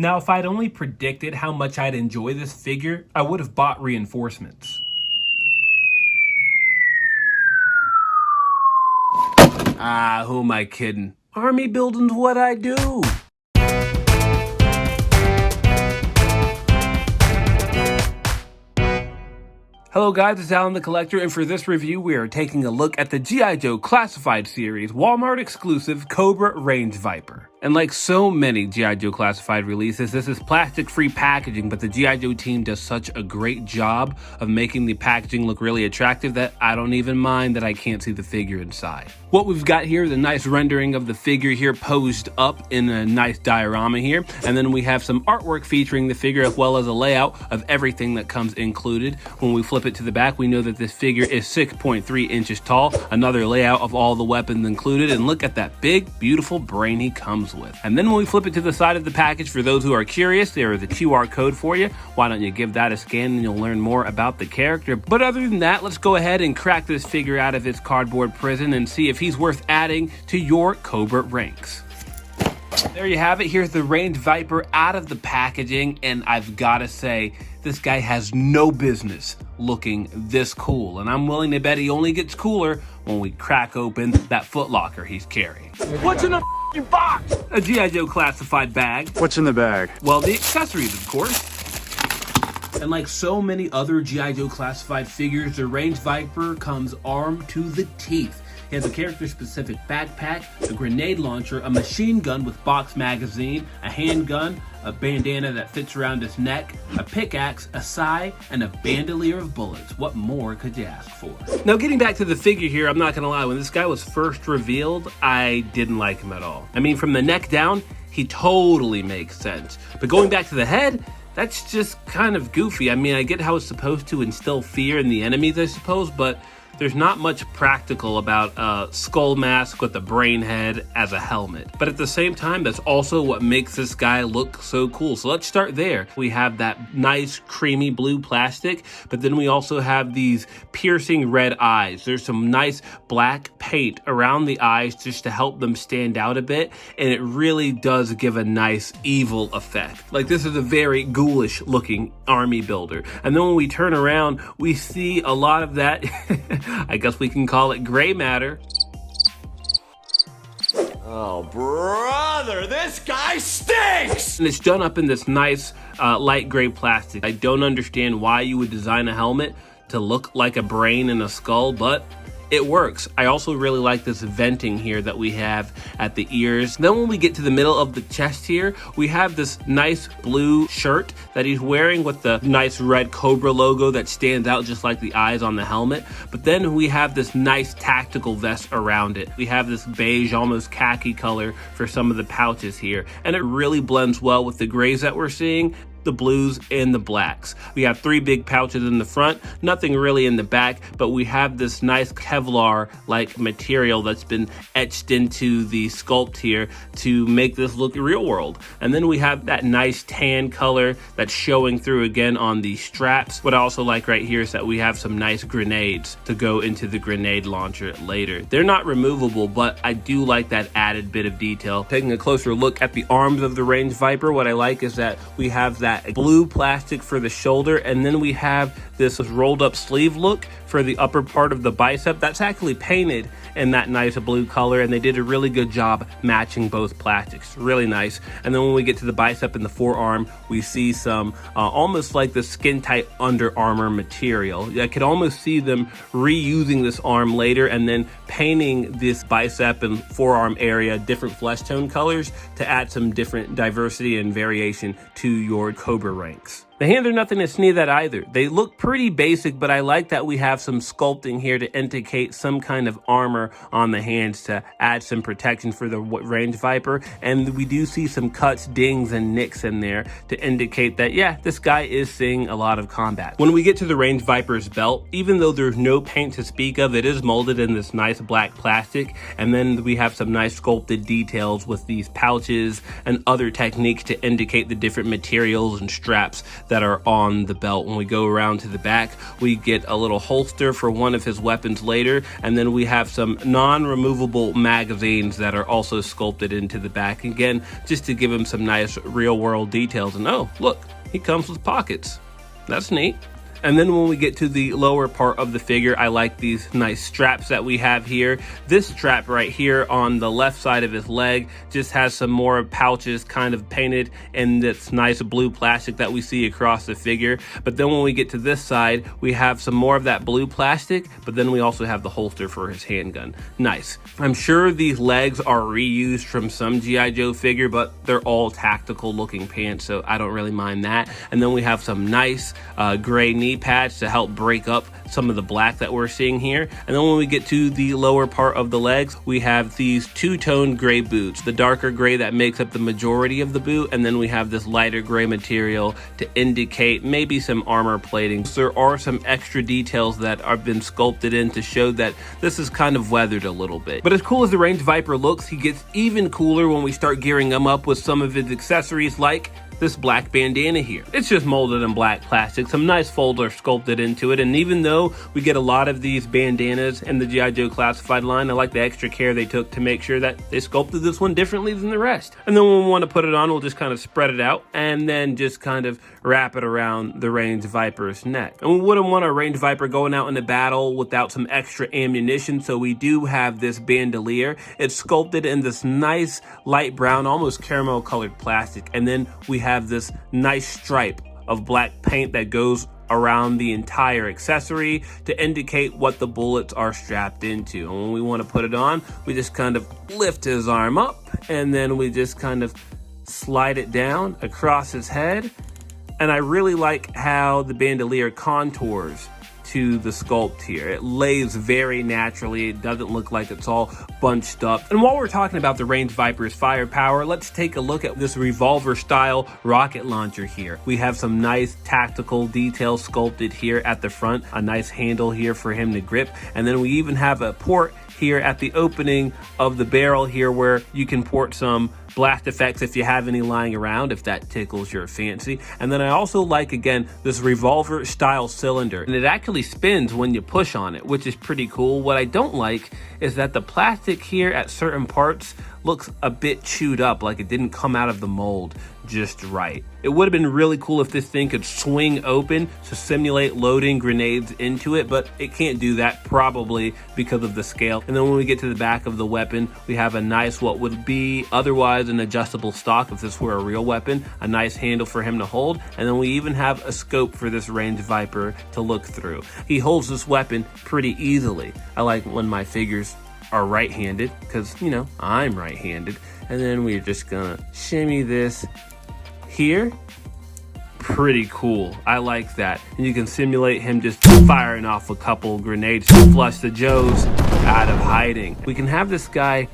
Now, if I'd only predicted how much I'd enjoy this figure, I would have bought reinforcements. Ah, who am I kidding? Army building's what I do. Hello guys, it's Alan the Collector, and for this review we are taking a look at the G.I. Joe Classified Series Walmart exclusive Cobra Range Viper. And like so many G.I. Joe Classified releases, this is plastic-free packaging, but the G.I. Joe team does such a great job of making the packaging look really attractive that I don't even mind that I can't see the figure inside. What we've got here is a nice rendering of the figure here posed up in a nice diorama here, and then we have some artwork featuring the figure as well as a layout of everything that comes included. When we flip it to the back, we know that this figure is 6.3 inches tall, another layout of all the weapons included, and look at that big, beautiful brain he comes with. And then when we flip it to the side of the package, for those who are curious, there is a QR code for you. Why don't you give that a scan and you'll learn more about the character. But other than that, let's go ahead and crack this figure out of its cardboard prison and see if he's worth adding to your Cobra ranks. There you have it. Here's the Range Viper out of the packaging, and I've got to say, this guy has no business looking this cool, and I'm willing to bet he only gets cooler when we crack open that footlocker he's carrying. What's in the box? A G.I. Joe Classified bag. What's in the bag? Well, the accessories, of course. And like so many other G.I. Joe Classified figures, the Range Viper comes armed to the teeth. He has a character-specific backpack, a grenade launcher, a machine gun with box magazine, a handgun, a bandana that fits around his neck, a pickaxe, a sai, and a bandolier of bullets. What more could you ask for? Now, getting back to the figure here, I'm not gonna lie, when this guy was first revealed, I didn't like him at all. I mean, from the neck down, he totally makes sense. But going back to the head, that's just kind of goofy. I mean, I get how it's supposed to instill fear in the enemies, I suppose, but there's not much practical about a skull mask with a brain head as a helmet. But at the same time, that's also what makes this guy look so cool. So let's start there. We have that nice creamy blue plastic, but then we also have these piercing red eyes. There's some nice black paint around the eyes just to help them stand out a bit, and it really does give a nice evil effect. Like, this is a very ghoulish looking army builder. And then when we turn around, we see a lot of that I guess we can call it gray matter. Oh, brother, this guy stinks! And it's done up in this nice light gray plastic. I don't understand why you would design a helmet to look like a brain and a skull, but it works. I also really like this venting here that we have at the ears. Then when we get to the middle of the chest here, we have this nice blue shirt that he's wearing with the nice red Cobra logo that stands out just like the eyes on the helmet. But then we have this nice tactical vest around it. We have this beige, almost khaki color for some of the pouches here. And it really blends well with the grays that we're seeing, the blues and the blacks. We have 3 big pouches in the front, nothing really in the back, but we have this nice Kevlar like material that's been etched into the sculpt here to make this look real world. And then we have that nice tan color that's showing through again on the straps. What I also like right here is that we have some nice grenades to go into the grenade launcher later. They're not removable, but I do like that added bit of detail. Taking a closer look at the arms of the Range Viper, what I like is that we have that blue plastic for the shoulder, and then we have this rolled up sleeve look for the upper part of the bicep. That's actually painted in that nice blue color, and they did a really good job matching both plastics. Really nice. And then when we get to the bicep and the forearm, we see some almost like the skin tight Under Armour material. I could almost see them reusing this arm later and then painting this bicep and forearm area different flesh tone colors to add some different diversity and variation to your Cobra ranks. The hands are nothing to sneeze at either. They look pretty basic, but I like that we have some sculpting here to indicate some kind of armor on the hands to add some protection for the Range Viper. And we do see some cuts, dings, and nicks in there to indicate that, yeah, this guy is seeing a lot of combat. When we get to the Range Viper's belt, even though there's no paint to speak of, it is molded in this nice black plastic. And then we have some nice sculpted details with these pouches and other techniques to indicate the different materials and straps that are on the belt. When we go around to the back, we get a little holster for one of his weapons later, and then we have some non-removable magazines that are also sculpted into the back, again, just to give him some nice real-world details. And oh, look, he comes with pockets. That's neat. And then when we get to the lower part of the figure, I like these nice straps that we have here. This strap right here on the left side of his leg just has some more pouches kind of painted in this nice blue plastic that we see across the figure. But then when we get to this side, we have some more of that blue plastic, but then we also have the holster for his handgun. Nice. I'm sure these legs are reused from some G.I. Joe figure, but they're all tactical looking pants, so I don't really mind that. And then we have some nice gray knee pads to help break up some of the black that we're seeing here. And then when we get to the lower part of the legs, we have these two-tone gray boots, the darker gray that makes up the majority of the boot, and then we have this lighter gray material to indicate maybe some armor plating. There are some extra details that have been sculpted in to show that this is kind of weathered a little bit. But as cool as the Range Viper looks, he gets even cooler when we start gearing him up with some of his accessories, like this black bandana here. It's just molded in black plastic. Some nice folds are sculpted into it, and even though we get a lot of these bandanas in the G.I. Joe Classified line, I like the extra care they took to make sure that they sculpted this one differently than the rest. And then when we want to put it on, we'll just kind of spread it out and then just kind of wrap it around the Range Viper's neck. And we wouldn't want a Range Viper going out into battle without some extra ammunition, so we do have this bandolier. It's sculpted in this nice light brown, almost caramel colored plastic, and then we have this nice stripe of black paint that goes around the entire accessory to indicate what the bullets are strapped into. And when we want to put it on, we just kind of lift his arm up and then we just kind of slide it down across his head. And I really like how the bandolier contours to the sculpt here. It lays very naturally. It doesn't look like it's all bunched up. And while we're talking about the Range Viper's firepower, let's take a look at this revolver style rocket launcher here. We have some nice tactical details sculpted here at the front, a nice handle here for him to grip, and then we even have a port here at the opening of the barrel here where you can port some blast effects if you have any lying around, if that tickles your fancy. And then I also like, again, this revolver style cylinder, and it actually spins when you push on it, which is pretty cool. What I don't like is that the plastic here at certain parts looks a bit chewed up, like it didn't come out of the mold just right. It would have been really cool if this thing could swing open to simulate loading grenades into it, but it can't do that, probably because of the scale. And then when we get to the back of the weapon, we have a nice, what would be otherwise an adjustable stock if this were a real weapon, a nice handle for him to hold, and then we even have a scope for this Range Viper to look through. He holds this weapon pretty easily. I like when my figures are right-handed, because, you know, I'm right-handed. And then we're just gonna shimmy this here. Pretty cool. I like that. And you can simulate him just firing off a couple grenades to flush the Joes out of hiding. We can have this guy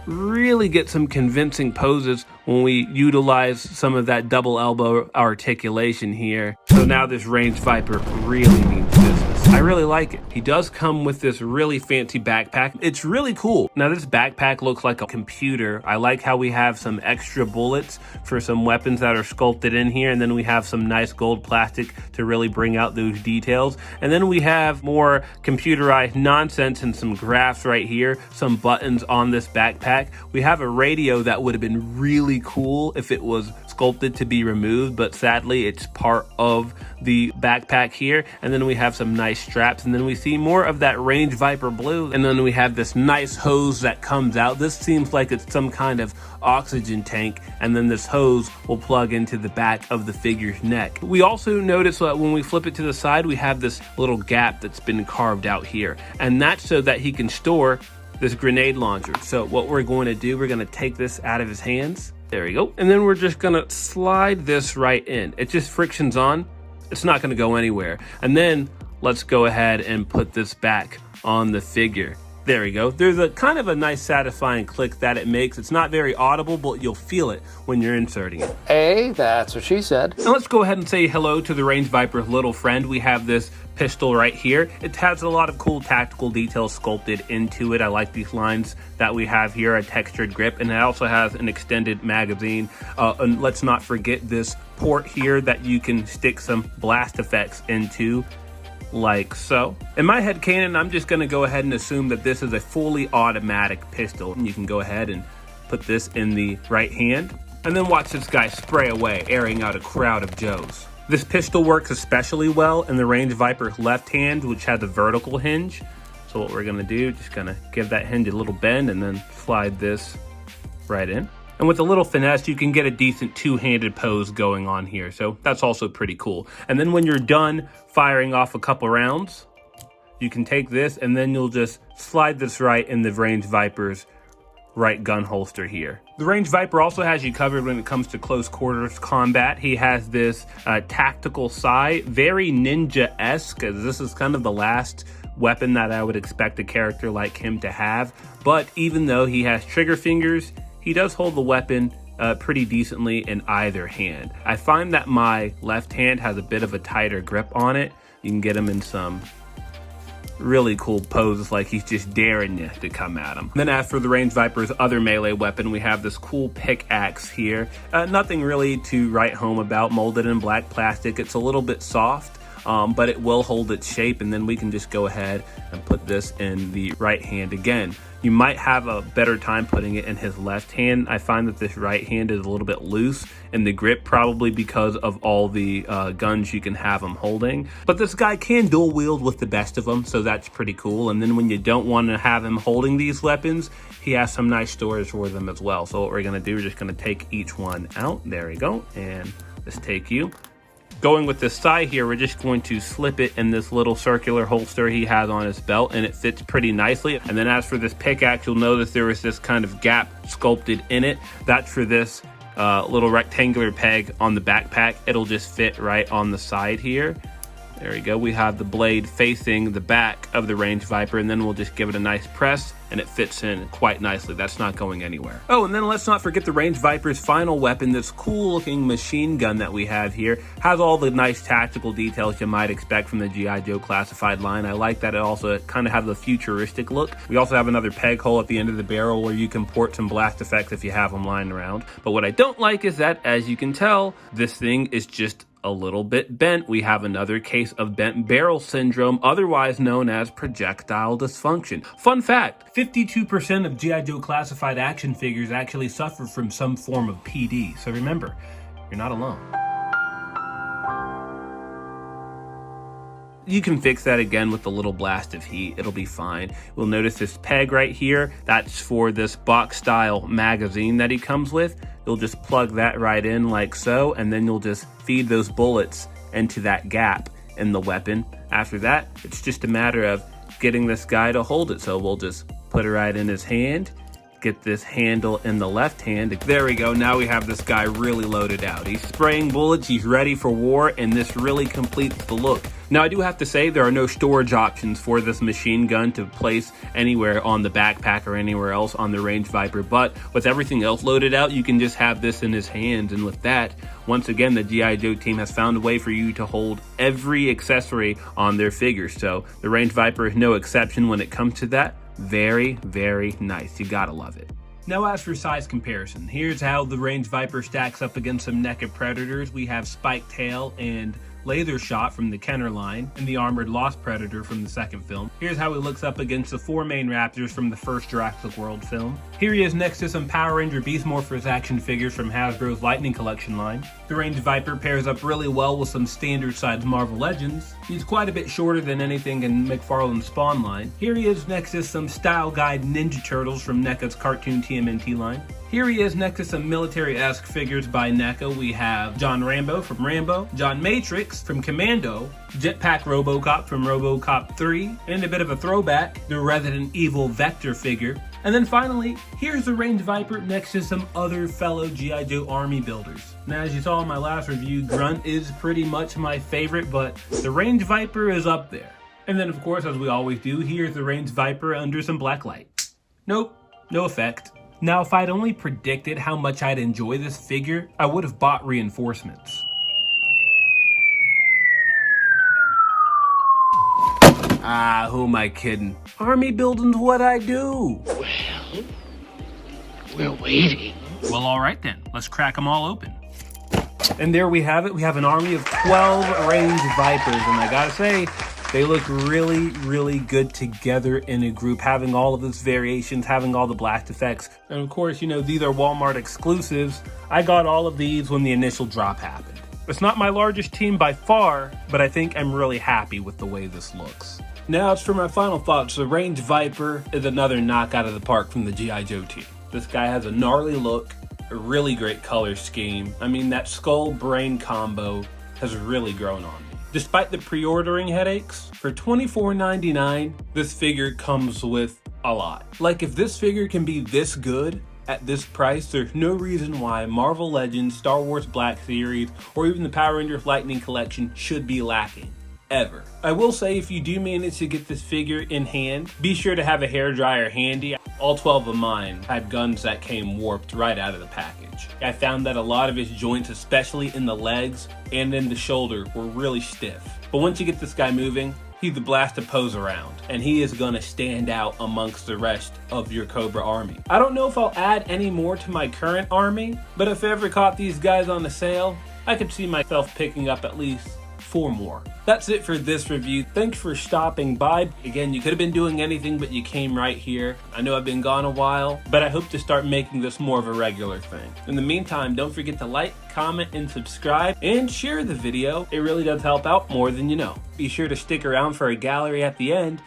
really get some convincing poses when we utilize some of that double elbow articulation here. So now this Range Viper really means business. I really like it. He does come with this really fancy backpack. It's really cool. Now this backpack looks like a computer. I like how we have some extra bullets for some weapons that are sculpted in here, and then we have some nice gold plastic to really bring out those details. And then we have more computerized nonsense and some graphs right here, some buttons on this backpack. We have a radio that would have been really cool if it was sculpted to be removed, but sadly it's part of the backpack here. And then we have some nice straps, and then we see more of that Range Viper blue, and then we have this nice hose that comes out. This seems like it's some kind of oxygen tank, and then this hose will plug into the back of the figure's neck. We also notice that when we flip it to the side, we have this little gap that's been carved out here, and that's so that he can store this grenade launcher. So what we're going to do, we're going to take this out of his hands. There we go. And then we're just going to slide this right in. It just frictions on. It's not going to go anywhere. And then let's go ahead and put this back on the figure. There we go. There's a kind of a nice satisfying click that it makes. It's not very audible, but you'll feel it when you're inserting it. Hey, that's what she said. Now let's go ahead and say hello to the Range Viper's little friend. We have this pistol right here. It has a lot of cool tactical details sculpted into it. I like these lines that we have here, a textured grip, and it also has an extended magazine. And let's not forget this port here that you can stick some blast effects into, like so. In my headcanon, I'm just going to go ahead and assume that this is a fully automatic pistol. And you can go ahead and put this in the right hand, and then watch this guy spray away, airing out a crowd of Joes. This pistol works especially well in the Range Viper's left hand, which has a vertical hinge. So what we're going to do, just going to give that hinge a little bend and then slide this right in. And with a little finesse, you can get a decent two-handed pose going on here. So that's also pretty cool. And then when you're done firing off a couple rounds, you can take this and then you'll just slide this right in the Range Viper's right gun holster here. The Range Viper also has you covered when it comes to close quarters combat. He has this tactical sight, very ninja-esque, as this is kind of the last weapon that I would expect a character like him to have. But even though he has trigger fingers, he does hold the weapon pretty decently in either hand. I find that my left hand has a bit of a tighter grip on it. You can get him in some really cool poses, like he's just daring you to come at him. Then as for the Range Viper's other melee weapon, we have this cool pickaxe here. Nothing really to write home about, molded in black plastic. It's a little bit soft, but it will hold its shape, and then we can just go ahead and put this in the right hand again. You might have a better time putting it in his left hand. I find that this right hand is a little bit loose in the grip, probably because of all the guns you can have him holding. But this guy can dual wield with the best of them, so that's pretty cool. And then when you don't want to have him holding these weapons, he has some nice storage for them as well. So what we're gonna do, we're just gonna take each one out. There we go, and let's take you. Going with this side here, we're just going to slip it in this little circular holster he has on his belt, and it fits pretty nicely. And then as for this pickaxe, you'll notice there is this kind of gap sculpted in it. That's for this little rectangular peg on the backpack. It'll just fit right on the side here. There we go. We have the blade facing the back of the Range Viper, and then we'll just give it a nice press, and it fits in quite nicely. That's not going anywhere. Oh, and then let's not forget the Range Viper's final weapon, this cool looking machine gun that we have here. Has all the nice tactical details you might expect from the G.I. Joe classified line. I like that it also kind of has a futuristic look. We also have another peg hole at the end of the barrel where you can port some blast effects if you have them lying around. But what I don't like is that, as you can tell, this thing is just a little bit bent. We have another case of bent barrel syndrome, otherwise known as projectile dysfunction. Fun fact, 52% of G.I. Joe classified action figures actually suffer from some form of PD. So remember, you're not alone. You can fix that again with a little blast of heat. It'll be fine. We'll notice this peg right here. That's for this box style magazine that he comes with. You'll just plug that right in like so, and then you'll just feed those bullets into that gap in the weapon. After that, it's just a matter of getting this guy to hold it. So we'll just put it right in his hand, get this handle in the left hand. There we go. Now we have this guy really loaded out. He's spraying bullets, he's ready for war, and this really completes the look. Now I do have to say there are no storage options for this machine gun to place anywhere on the backpack or anywhere else on the Range Viper, but with everything else loaded out, you can just have this in his hands. And with that, once again, the G.I. Joe team has found a way for you to hold every accessory on their figures. So the Range Viper is no exception when it comes to that. Very, very nice. You gotta love it. Now as for size comparison, here's how the Range Viper stacks up against some NECA Predators. We have Spike Tail and Laser Shot from the Kenner line, and the Armored Lost Predator from the second film. Here's how he looks up against the 4 main Raptors from the first Jurassic World film. Here he is next to some Power Ranger Beast Morphers action figures from Hasbro's Lightning Collection line. The Range Viper pairs up really well with some standard size Marvel Legends. He's quite a bit shorter than anything in McFarlane's Spawn line. Here he is next to some Style Guide Ninja Turtles from NECA's Cartoon TMNT line. Here he is next to some military-esque figures by NECA. We have John Rambo from Rambo, John Matrix from Commando, Jetpack RoboCop from RoboCop 3, and a bit of a throwback, the Resident Evil Vector figure. And then finally, here's the Range Viper next to some other fellow G.I. Joe Army builders. Now, as you saw in my last review, Grunt is pretty much my favorite, but the Range Viper is up there. And then of course, as we always do, here's the Range Viper under some black light. Nope, no effect. Now if I'd only predicted how much I'd enjoy this figure, I would have bought reinforcements. Ah, who am I kidding? Army building's what I do. Well, we're waiting. Well, all right then. Let's crack them all open. And there we have it. We have an army of 12 Range Vipers, and I gotta say, they look really, really good together in a group, having all of those variations, having all the blast effects. And of course, you know, these are Walmart exclusives. I got all of these when the initial drop happened. It's not my largest team by far, but I think I'm really happy with the way this looks. Now it's for my final thoughts. The Range Viper is another knock out of the park from the G.I. Joe team. This guy has a gnarly look, a really great color scheme. I mean, that skull-brain combo has really grown on me. Despite the pre-ordering headaches, for $24.99, this figure comes with a lot. Like, if this figure can be this good at this price, there's no reason why Marvel Legends, Star Wars Black Series, or even the Power Rangers Lightning Collection should be lacking. Ever. I will say, if you do manage to get this figure in hand, be sure to have a hairdryer handy. All 12 of mine had guns that came warped right out of the package. I found that a lot of his joints, especially in the legs and in the shoulder, were really stiff. But once you get this guy moving, he's a blast to pose around, and he is gonna stand out amongst the rest of your Cobra army. I don't know if I'll add any more to my current army, but if I ever caught these guys on the sale, I could see myself picking up at least 4 more. That's it for this review. Thanks for stopping by. Again, you could have been doing anything, but you came right here. I know I've been gone a while, but I hope to start making this more of a regular thing. In the meantime, don't forget to like, comment, and subscribe, and share the video. It really does help out more than you know. Be sure to stick around for a gallery at the end.